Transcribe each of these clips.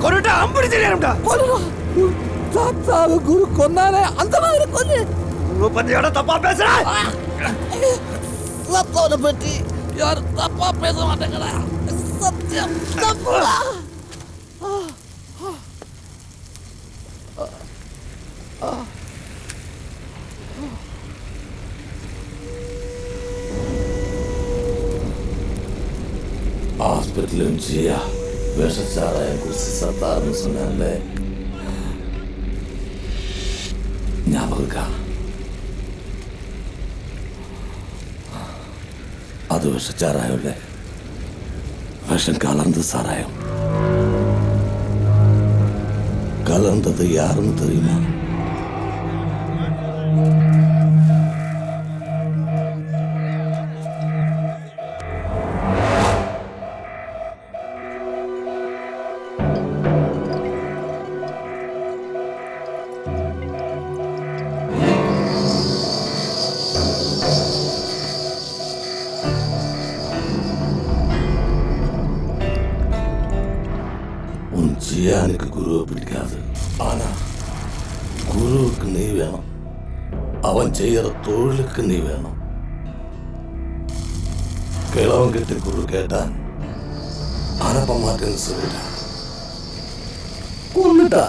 கொன்னுட்டா அம்படி தெரியாதுடா. கொல்லுடா. தாத்தாவை குரு கொன்னானே அந்த மாதிரி கொல்லு. குரு பத்தியோட தப்பா பேசுற. சத்தோட பத்தி யாரும் தப்பா பேச மாட்டேங்கடா. சத்தியம் தப்புடா. ஹாஸ்பிட்டல் இருந்துச்சியா விஷச்சாராயம் குடிச்சு சத்தாருன்னு சொன்னால ஞாபகம் இருக்கா? அது விஷச்சாராயம் இல்லை, விஷம் கலந்து சாராயம். கலந்தது யாருன்னு தெரியுமா? ஜியானுக்கு குருவை பிடிக்காது, ஆனா குருவுக்கு நீ வேணும். அவன் செய்யற தொழிலுக்கு நீ வேணும். கிழவங்கிட்ட குரு கேட்டான், அனுப்ப மாட்டேன்னு சொல்லிட்டான். கொன்னுட்டா.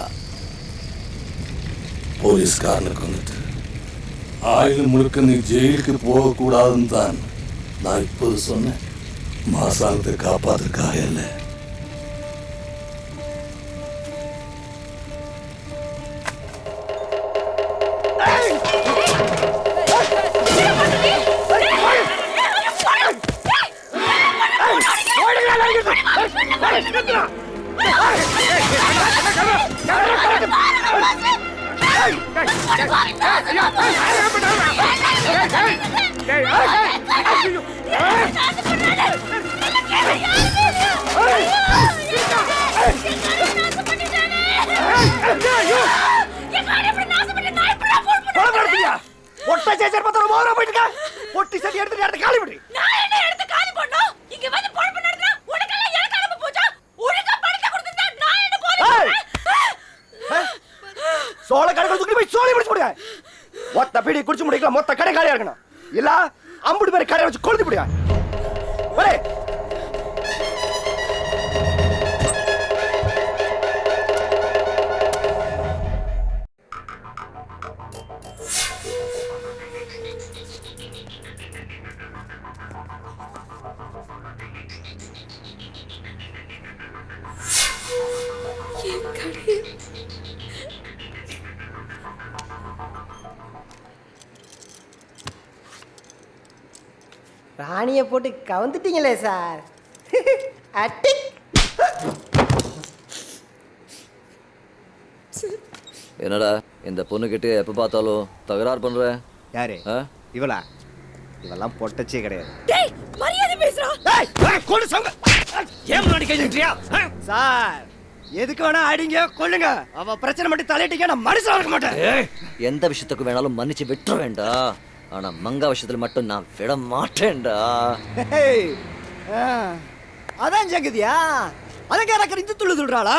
போலீஸ்காரனுக்கு வந்துட்டு ஆயுள் முழுக்க நீ ஜெயிலுக்கு போகக்கூடாதுன்னு தான் நான் இப்போது சொன்னேன். மாசாங்கத்தை காப்பாத்துக்காக இல்லை. சோழ கடை தூக்கி போய் சோழி பிடிச்சு முடியா. மொத்த பீடி குடிச்சு முடிக்கலாம். மொத்த கடை காலியா இருக்கணும். இல்ல அம்புடி பேர் கடை வச்சு கொளுத்தி முடியா. ராணியை போட்டு கவுந்துட்டீங்களே சார். அட்டி என்னடா இந்த பொண்ணுக்கிட்ட எப்போ பார்த்தாலும் தகராறு பண்ற? யாரு இவளா? இவெல்லாம் பொட்டச்சே கிடையாது. சார் எதுக்கு வேணா அடிங்க கொள்ளுங்க. அவ பிரச்சனை மட்டும் தலையிட்டீங்க, நான் மனுஷன் இருக்க மாட்டேன். எந்த விஷயத்துக்கு வேணாலும் மன்னிச்சு விட்டுற வேண்டாம். ஆனா மங்கா விஷயத்துல மட்டும் நான் விட மாட்டேன்டா. அதான் ஜெகதியா அதுக்கு எனக்கு இந்த துள்ளு சொல்றாளா?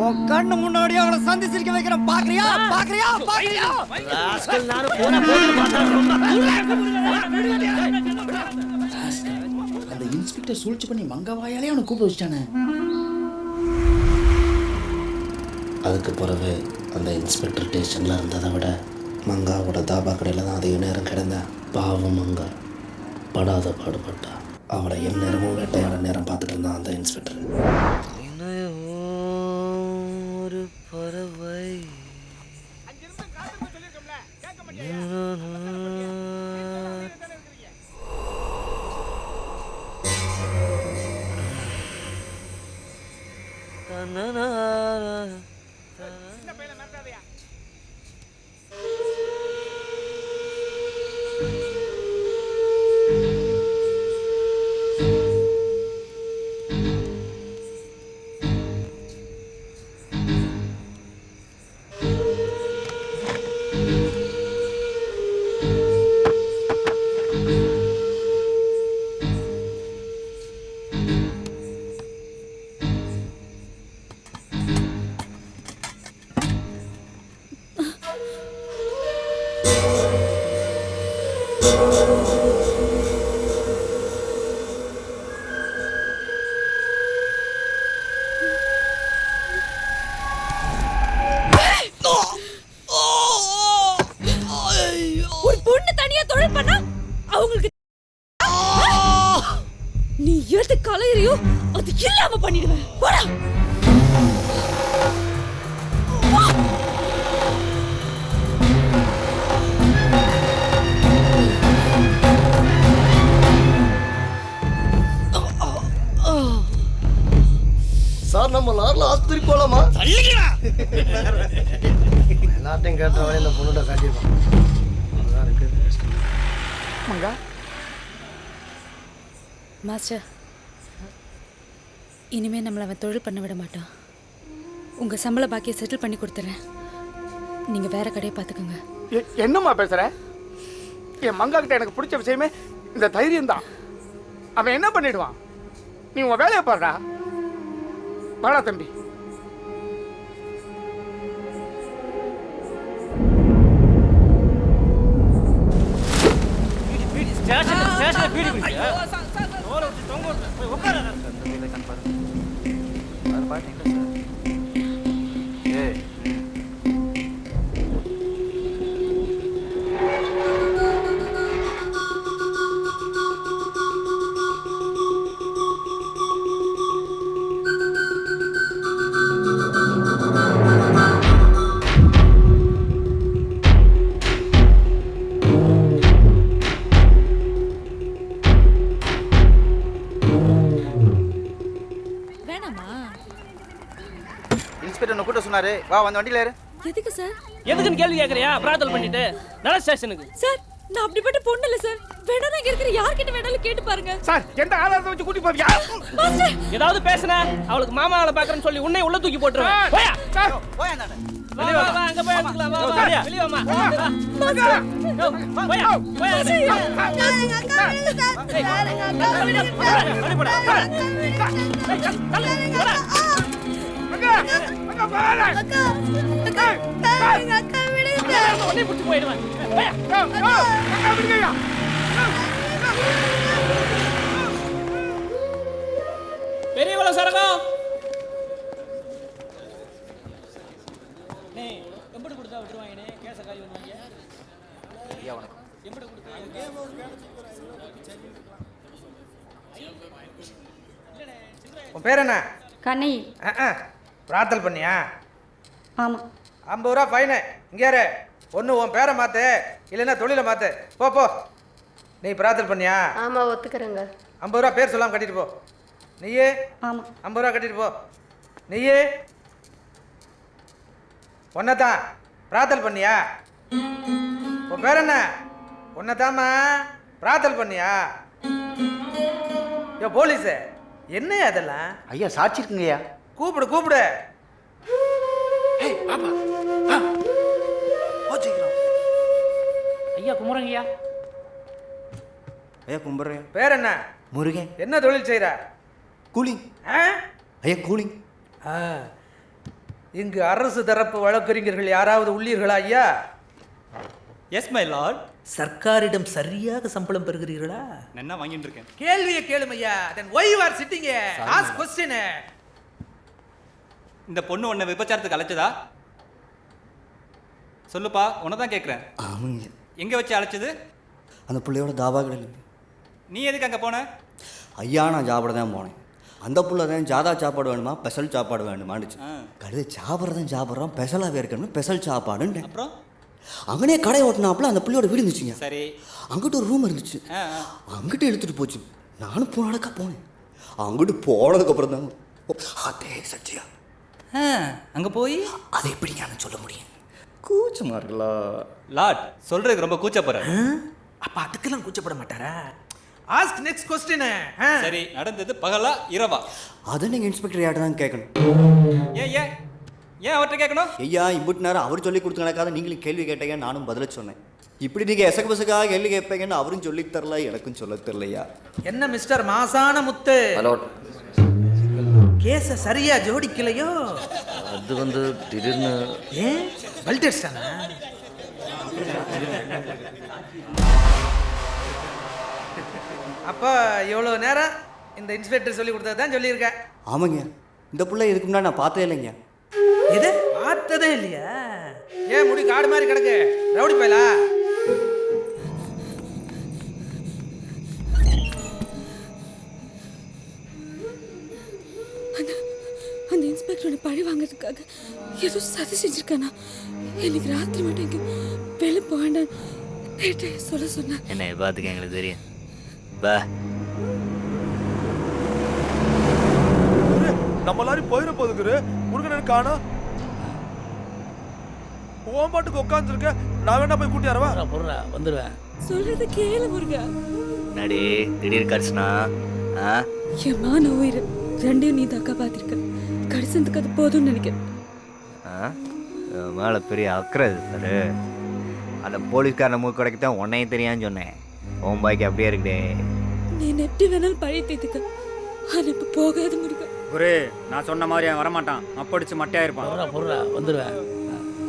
உன் கண்ணு முன்னாடியே அவளை சந்திச்சிருக்க வைக்கிறேன். பாக்குறியா பாக்குறியா பாக்குறியா? அந்த இன்ஸ்பெக்டர் சூழ்ச்சி பண்ணி மங்க வாயாலே அவனை கூப்பிட வச்சிட்டானே. அதுக்கு பிறகு அந்த இன்ஸ்பெக்டர் ஸ்டேஷன்ல இருந்ததை விட மங்காவோட தாபா கடையில் தான் அதிக நேரம் கிடந்தேன். பாவம் மங்கா படாத பாடுபட்டா. அவளை எந்நேரமும் வேட்டையாட நேரம் பார்த்துட்டு இருந்தான் அந்த இன்ஸ்பெக்டர். ஒரு பறவை ஒரு பொண்ணு தனியா தொழில் பண்ணா அவங்களுக்கு நீ எது கலையறியோ அது இல்லாம பண்ணிடுவேன். போடா. சார் நம்ம லாரில் ஆஸ்பத்திரி போலாமா? எல்லாத்தையும் கேட்டவனே இந்த பொண்ணுகிட்ட காட்டியிருப்பான். அதுதான் இருக்குது மங்கா. மாஸ்டர், இனிமே நம்மளை அவன் தொழில் பண்ண விட மாட்டான். உங்க சம்பள பாக்கியை செட்டில் பண்ணி கொடுத்துறேன். நீங்க வேற கடையை பார்த்துக்கோங்க. என்னம்மா பேசுற? என் மங்கா கிட்ட எனக்கு பிடிச்ச விஷயமே இந்த தைரியம் தான். அவன் என்ன பண்ணிடுவான்? நீ உன் வேலையை பாருடா. வாடா தம்பி. கூட்ட சொன்னாரு, வா வந்து வண்டியில ஏறு. எதுக்கு சார்? எதுக்குன்னு கேள்வி கேக்குறியா? பிரார்த்தனை பண்ணிட்டு நல்ல ஸ்டேஷனுக்கு. சார், நான் அப்படிப்பட்ட பொண்ணு இல்ல சார். வேணா இங்க இருக்கிற யார்கிட்ட வேணாலும் கேட்டு பாருங்க. சார், எந்த ஆதாரத்தை வச்சு கூட்டி போவியா? மாஸ்டர், ஏதாவது பேசுன அவளுக்கு மாமாவை பார்க்கறேன்னு சொல்லி உன்னை உள்ள தூக்கி போட்டுருவேன். போயா சார், போயா நானு. வெளிய வா, அங்க போய் எடுத்துக்கலாம். வா வா, வெளிய வாமா. போயா போயா. எங்க அக்கா விடுங்க சார். எங்க அக்கா விடுங்க சார். அடி போடா. மங்கா, மங்கா பாரு. அக்கா, எங்க அக்கா விடுங்க சார். உன்னை புடிச்சு போயிடுவேன். போயா. மங்கா விடுங்கயா. பெரியவள சரகம். நீ எம்படி கொடுத்தா விட்டுருவாங்கனே. கேஸ காலி பண்ணுவாங்க. ஐயா வணக்கம். எம்படி கொடுத்தா உன் பேர் என்ன? கண்ணி. பிரார்த்தனை பண்ணியா? ஆமா. 50 ரூபா ஃபைனு. இங்கே இரு. ஒன்று உன் பேரை மாற்று, இல்லைன்னா தொழிலை மாற்று. போ போ. நீ பிரார்த்தனை பண்ணியா? ஆமாம், ஒத்துக்கிறேங்க. 50 ரூபா பேர் சொல்லாமல் கட்டிட்டு போ. நீயே? ஆமா. 50 ரூபா கட்டிட்டு போ. நீயே? ஒன்னதான் பிரார்த்தனை பண்ணியா? உன் பேர் என்ன? ஒன்னதாம்மா பிரார்த்தனை பண்ணியா? யோ போலீஸு, என்ன அதெல்லாம்? ஐயா சாட்சி இருக்குங்கய்யா. கூப்பிடு கூப்பிடு. ஐயா குமரங்கய்யா. ஐயா கும்பிட்றேன். பேர் என்ன? முருகன். என்ன தொழில் செய்கிற? கூலிங். ஆ? ஐயா கூலிங். இங்கு அரசு தரப்பு வழக்கறிஞர்கள் யாராவது உள்ளீர்களா ஐயா? S my Lord. சர்க்காரிடம் சரியாக சம்பளம் பெறுகிறீர்களா? என்ன வாங்கிட்டு இருக்கேன். கேள்வியை கேளும் ஐயா. then why you are sitting here? ask question. இந்த பொண்ணு உன்னை விபச்சாரத்துக்கு அழைச்சதா? சொல்லுப்பா, உன்னை தான் கேட்குறேன். ஆமாங்க. எங்கே வச்சு அழைச்சது? அந்த பிள்ளையோட தாபா கடையில். நீ எதுக்கு அங்கே போன? ஐயா நான் சாப்பிட தான் போனேன். அந்த புள்ள தான் ஜாதா சாப்பாடு வேணுமா ஸ்பெஷல் சாப்பாடு வேணுமானுச்சு. கழுது சாப்பிட்றதான் சாப்பிட்றான், ஸ்பெஷலாகவே இருக்கணும் ஸ்பெஷல் சாப்பாடுன்னு. அப்புறம் அங்கனே கடை ஓட்டினாப்புல அந்த பிள்ளையோட வீடு இருந்துச்சுங்க. சரி. அங்கிட்ட ஒரு ரூம் இருந்துச்சு. அங்கிட்ட எடுத்துகிட்டு போச்சு. நானும் போனடக்கா போனேன். அங்கிட்டு போனதுக்கப்புறம் தான் அதே சச்சியா அங்கே போய் அதை எப்படி ஞானம் சொல்ல முடியும்? கூச்சமாக இருக்கலாம். லார்ட் சொல்கிறதுக்கு ரொம்ப கூச்சப்படுற. அப்போ அதுக்கெல்லாம் கூச்சப்பட மாட்டாரா? ask next question. சரி, நடந்தது பகலா இரவா? அதை நீங்கள் இன்ஸ்பெக்டர் யார்ட்ட தான் கேட்கணும். ஏன் ஏன் ஏன் அவர்கிட்ட கேட்கணும்? ஐயா இம்புட்டு நேரம் அவர் சொல்லி கொடுத்து நடக்காத நீங்களும் கேள்வி கேட்டீங்க, நானும் பதில சொன்னேன். இப்படி நீங்கள் எசக்கு பசக்காக கேள்வி கேட்பீங்கன்னு அவரும் சொல்லி தரல, எனக்கும் சொல்ல தெரியலையா. என்ன மிஸ்டர் மாசான முத்து, ஹலோ. கேஸை சரியா ஜோடிக்கலையோ? அது வந்து திடீர்னு ஏன் பெல்ட் அடிச்சிட்டானா? அப்போ இவ்வளோ நேரம் இந்த இன்ஸ்பெக்டர் சொல்லி கொடுத்தது தான் சொல்லியிருக்கேன். ஆமாங்க, இந்த பிள்ளை இதுக்கு முன்னாடி நான் பார்த்ததே இல்லைங்க. இது பார்த்ததே இல்லையா? ஏன் முடி காடு மாதிரி கிடக்கு, ரவுடி பயலா? அந்த இன்ஸ்பெக்டரோட பழி வாங்கிறதுக்காக ஏதோ சதி செஞ்சிருக்கானா? இன்னைக்கு ராத்திரி மட்டும் இங்கே வெளில போக வேண்டாம் சொல்ல சொன்னேன். என்ன பார்த்துக்க எங்களுக்கு தெரியும். பா நம்ம எல்லாரும் போயிட போதுக்குரு. முருகன் காணா ஓம் பாட்டுக்கு உட்காந்துருக்க. நான் வேணா போய் கூட்டி வரவா? பொருளா வந்துடுவேன். சொல்றது கேளு முருகா. நடி திடீர் கடிச்சுனா என் மான உயிர் ரெண்டையும் நீ தக்கா பார்த்துருக்க. கடிச்சதுக்கு அது போதும்னு நினைக்கிறேன். மேலே பெரிய அக்கறை பாரு. அந்த போலீஸ்காரனை மூக்கு கடைக்கு தான் உன்னையும் தெரியான்னு சொன்னேன். உன் பாய்க்கு அப்படியே இருக்குடே. நீ எப்படி வேணாலும் பழைய தீத்துக்க. ஆனால் இப்போ போகாது முருகா. குரு நான் சொன்ன மாதிரி அவன் வரமாட்டான். அப்படிச்சு மட்டையா இருப்பான். பொருளா வந்துடுவேன்.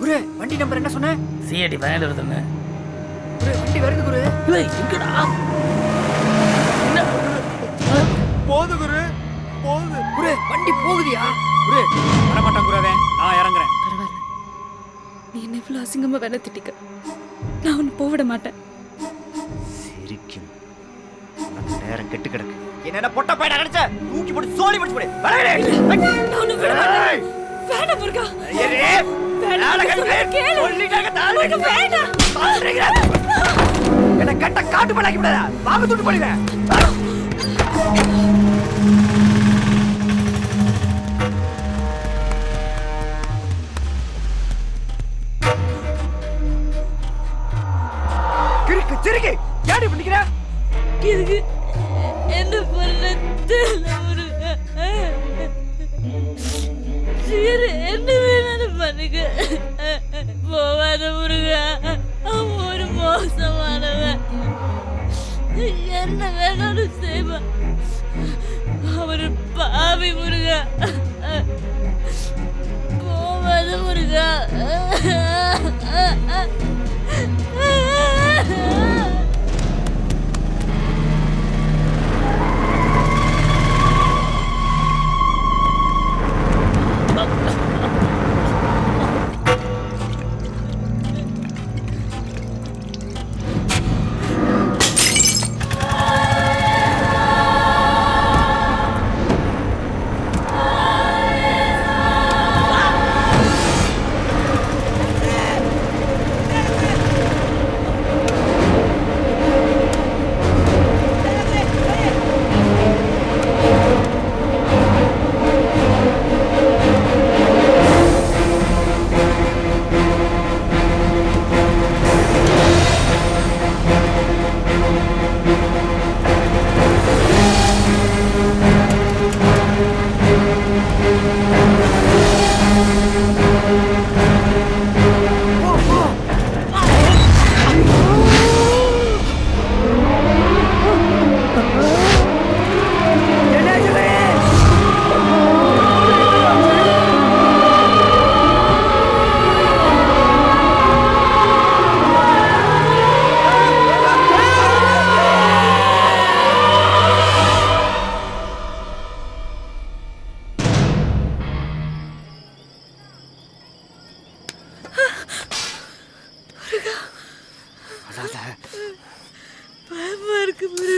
குரு வண்டி நம்பர் என்ன சொன்ன? சிஐடி பயனில் வருதுன்னு. குரு வண்டி வருது குரு. எங்கடா போது குரு, போகுது குரு. வண்டி போகுதியா? குரு வரமாட்டான் குரு. அவன் நான் இறங்குறேன். பரவாயில்ல, நீ என்ன இவ்வளோ அசிங்கமாக வேணா திட்டிக்க. நான் ஒன்று போவிட மாட்டேன். சிரிக்கும் நேரம் கெட்டு கிடக்கு. என்ன பொட்ட பையனா கிடைச்ச தூக்கி போட்டு சோலி போட்டு போடு. நான் ஒன்று விட மாட்டேன். வேண்டாம் முருகா. என்ன கட்ட காட்டு பண்ணாக்கி விடாத. வாங்க தூட்டு போடுவேன். கிறுக்கு சிறுகி ஏடி பண்ணிக்கிற? இதுக்கு என்ன பண்ண முருகா. என்ன வேணாலும் பண்ணுங்க. போவாத முருகா. அவன் ஒரு மோசமானவன். என்ன வேணாலும் செய்வான். அவரு பாவி முருகா. போவாத முருகா.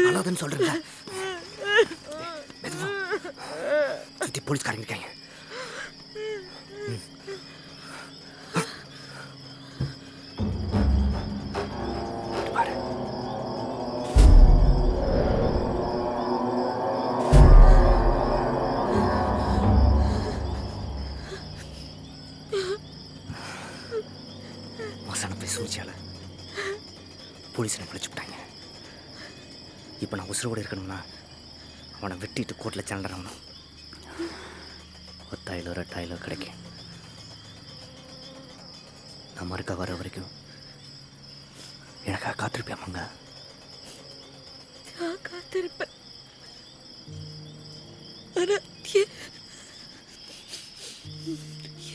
அழாதன்னு சொல்றேன்ல. சுத்தி போலீஸ்காரங்க இருக்காங்க. மசான போய் சூழ்ச்சியால போலீஸ் என்ன பிடிச்சுட்டாங்க. இப்போ நான் உசுரோடு இருக்கணும்னா அவனை வெட்டிட்டு கோர்ட்டில் சண்டறணும். 10,000 2,000 கிடைக்கும். நான் மறுக்க வர வரைக்கும் எனக்காக காத்திருப்பேன் மங்க. காத்திருப்பேன்.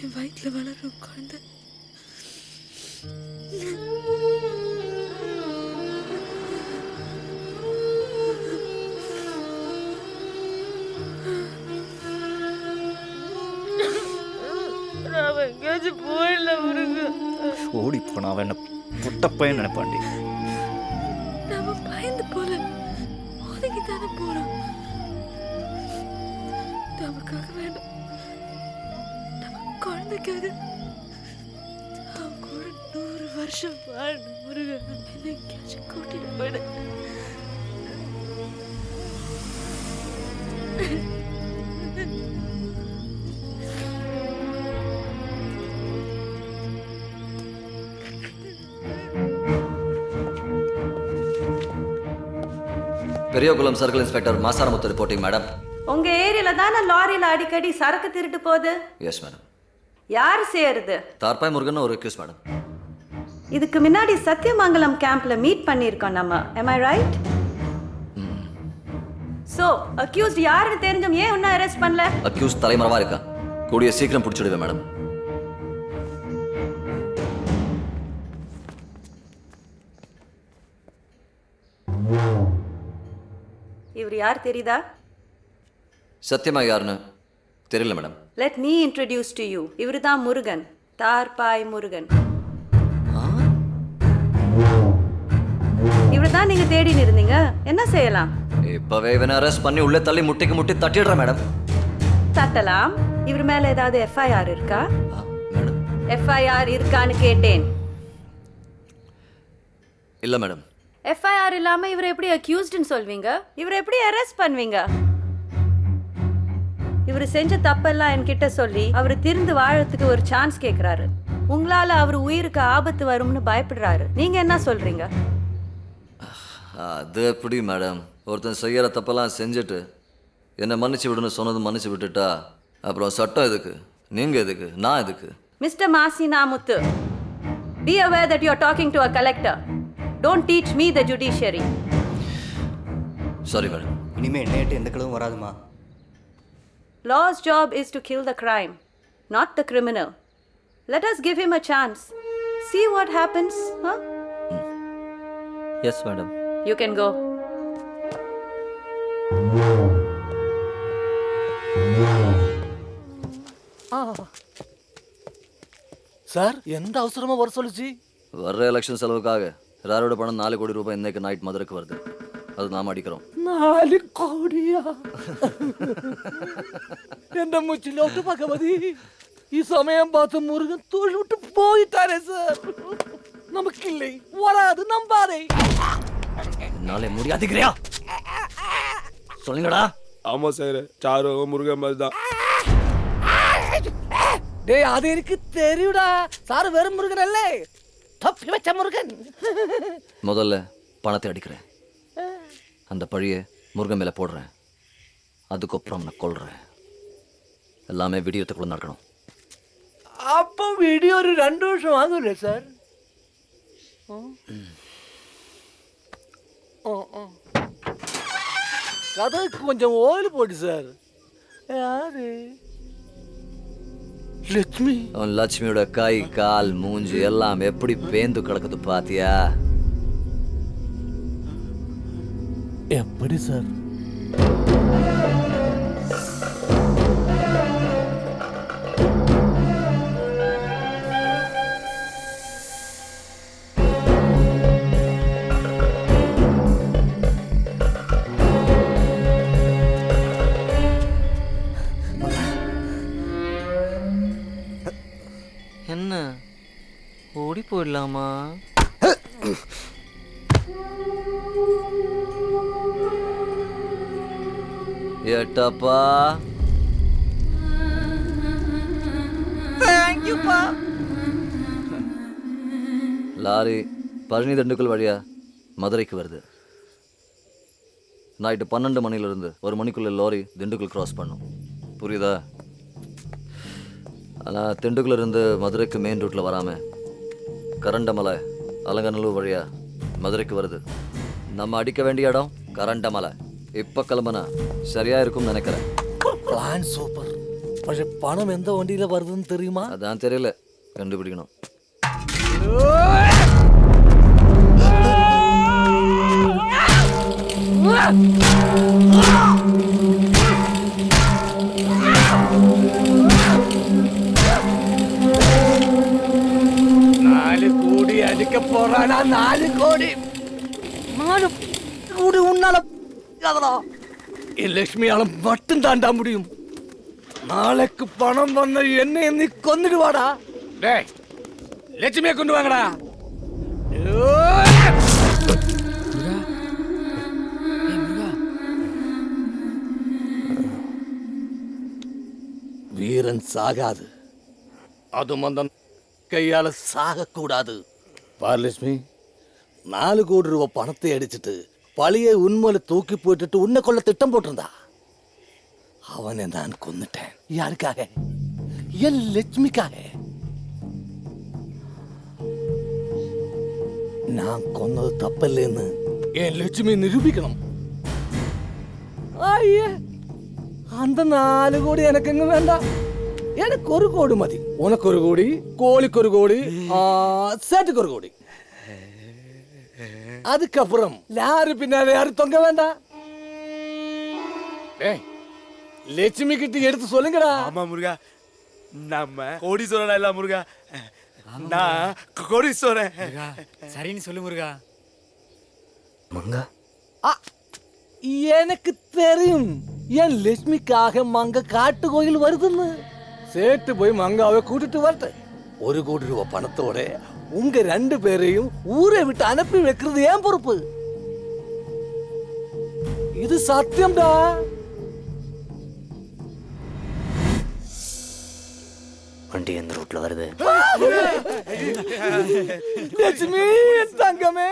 என் வயிற்றில் வளரும் குழந்தை எங்கேயாச்சும் போயிடல முருகன். ஓடி போனா அவன் என்ன புட்டப்பையன் நினைப்பாண்டி. நம்ம பயந்து போல ஒதுங்கி தானே போறோம். நமக்காக வேண்டாம், நம்ம குழந்தைக்காக அவன் கூட 100 வருஷம் வாழணும் முருகன். என்ன எங்கேயாச்சும் கூட்டிட்டு போயிடு. பெரியகுளம் சர்க்கிள் இன்ஸ்பெக்டர் மாசாரமுத்து ரிப்போர்ட்டிங் மேடம். உங்க ஏரியால தானே லாரியில அடிக்கடி சரக்கு திருட்டு போகுது? Yes madam. யார் செய்யறது? தார்பாய் முருகன் ஒரு அக்யூஸ் மேடம். இதுக்கு முன்னாடி சத்தியமங்கலம் கேம்ப்ல மீட் பண்ணியிருக்கோம் நம்ம. am I right? So accused யாருன்னு தெரிஞ்சும் ஏன் இன்னும் அரெஸ்ட் பண்ணல? அக்யூஸ் தலைமறைவா இருக்கா, கூடிய சீக்கிரம் பிடிச்சிடுவேன் மேடம். இவர் யார் தெரியுதா? சத்தியமா யாருன்னு தெரியல madam. let me introduce to you. இவர் தான் முருகன், தார்பாய் முருகன். இவர் தான் நீங்க தேடின்னு இருந்தீங்க. என்ன செய்யலாம்? இப்பவே இவனை அரெஸ்ட் பண்ணி உள்ளே தள்ளி முட்டிக்கு முட்டி தட்டிடுறேன் மேடம். தட்டலாம். இவர் மேல ஏதாவது FIR இருக்கா? FIR இருக்கான்னு கேட்டேன். இல்ல மேடம். FIR இல்லாம இவரை எப்படி அக்யூஸ்ட்னு சொல்வீங்க? இவரை எப்படி அரெஸ்ட் பண்ணுவீங்க? இவர் செஞ்ச தப்பெல்லாம் என்கிட்ட சொல்லி அவர் திருந்து வாழறதுக்கு ஒரு சான்ஸ் கேட்கிறாரு. உங்களால அவர் உயிருக்கு ஆபத்து வரும்னு பயப்படுறாரு. நீங்க என்ன சொல்றீங்க? அது எப்படி மேடம்? ஒருத்தன் செய்யற தப்பெல்லாம் செஞ்சுட்டு என்னை மன்னிச்சு விடுன்னு சொன்னது மன்னிச்சு விட்டுட்டா அப்புறம் சட்டம் எதுக்கு, நீங்க எதுக்கு, நான் எதுக்கு? மிஸ்டர் மாசினாமுத்து, be aware that you are talking to a collector. Don't teach me the judiciary. Sorry madam. இனிமே நேட்டு எந்த கிளவும் வராதுமா. Law's job is to kill the crime, not the criminal. Let us give him a chance. See what happens, huh? Yes madam. You can go. Sir எந்த அவசரமா வர சொல்லுச்சு? வர்ற election செலவுக்காக ராரோட பணம் 4 கோடி ரூபாய் இன்னைக்கு நைட் மதுரைக்கு வருது. அது நாம அடிக்கிறோம். 4 കോടിയാ? എന്റെ മുച്ചിലോട്ട് ഭഗവതി, ഈ സമയം பார்த்து മുരുകൻ തൊഴിലിട്ട് പോയിട്ടാരേ സാർ. നമുക്കില്ലേ வராது நம்பாதே. நாளை முடியாதுங்கறியா? சொல்லுங்கடா. ஆமா சார், சாரு முருகன் மாதிரி தான். டேய் அது எனக்கு தெரியுடா. சார் வெறும் முருகன் அல்ல, தப்பி வச்ச முருகன். முதல்ல பணத்தை அடிக்கிறேன், அந்த பழியை முருகன் மேலே போடுறேன், அதுக்கப்புறம் நான் கொள்றேன். எல்லாமே வீடியோத்துக்குள்ள நடக்கணும். அப்போ வீடியோ ஒரு 2 வருஷம் ஆகும்ல சார்? கதைக்கு கொஞ்சம் ஓயில் போட்டு சார். யாரு? லட்சுமி. அவன் லட்சுமியோட கை கால் மூஞ்சி எல்லாம் எப்படி பேந்து கிடக்குது பாத்தியா? எப்படி சார்? என்ன ஓடி போயிடலாமா? ஏட்டப்பா. லாரி பழனி திண்டுக்கல் வழியா மதுரைக்கு வருது. நைட்டு 12 மணிலிருந்து 1 மணிக்குள்ள லாரி திண்டுக்கல் கிராஸ் பண்ணும். புரியுதா? ஆனால் திண்டுக்கல் இருந்து மதுரைக்கு மெயின் ரூட்டில் வராமல் கரண்டமலை அலங்கநல்லூர் வழியா மதுரைக்கு வருது. நம்ம அடிக்க வேண்டிய இடம் கரண்டமலை. இப்போ கிளம்புனா சரியா இருக்கும்னு நினைக்கிறேன். Plan super. പക്ഷെ பணம் எந்த வண்டியில வருதுன்னு தெரியுமா? அதான் தெரியல, கண்டுபிடிக்கணும். போறானா 4 கோடி 4 கோடி உன்னால அதடா என் லட்சுமியால மட்டும் தாண்டா முடியும். நாளைக்கு பணம் பண்ண என்ன நீ கொன்னுடுவாடா. டேய் லட்சுமியை கொண்டு வாங்கடா. வீரன் சாகாது, அதுவும் அந்த கையால சாகக்கூடாது. பாரலட்சுமி 4 கோடி ரூபாய் பணத்தை அடிச்சுட்டு பழைய உண்மையில தூக்கி போட்டுட்டு உன்னை கொள்ள திட்டம் போட்டிருந்தா அவனை நான் கொன்னுட்டேன். யாருக்காக? என் லட்சுமிக்காக. நான் கொன்னது தப்பில்லைன்னு என் லட்சுமி நிரூபிக்கணும். ஐயே அந்த 4 கோடி எனக்கு எங்க வேண்டாம். எனக்கு 1 கோடி மதி. உனக்கு 1 கோடி, கோழிக்கு 1 கோடி, சேட்டுக்கு 1 கோடி. அதுக்கப்புறம் யாரு பின்னால யாரு தொங்க வேண்டாம். லட்சுமி கிட்ட எடுத்து சொல்லுங்கடா. ஆமா முருகா, நம்ம கோடீஸ்வரன் இல்ல முருகா, நான் கோடீஸ்வரன். சரின்னு சொல்லு முருகா. மங்கா எனக்கு தெரியும் என் லட்சுமிக்காக மங்க காட்டு கோயில் வருதுன்னு. சேட்டு போய் மங்காவை கூட்டிட்டு வரட்டு. 1 கோடி ரூபாய் பணத்தோட உங்க 2 பேரையும் ஊரை விட்டு அனுப்பி வைக்கிறது ஏன் பொறுப்பு. இது சத்தியம்டா. வண்டி எந்த ரூட்ல வருது? லட்சுமி தங்கமே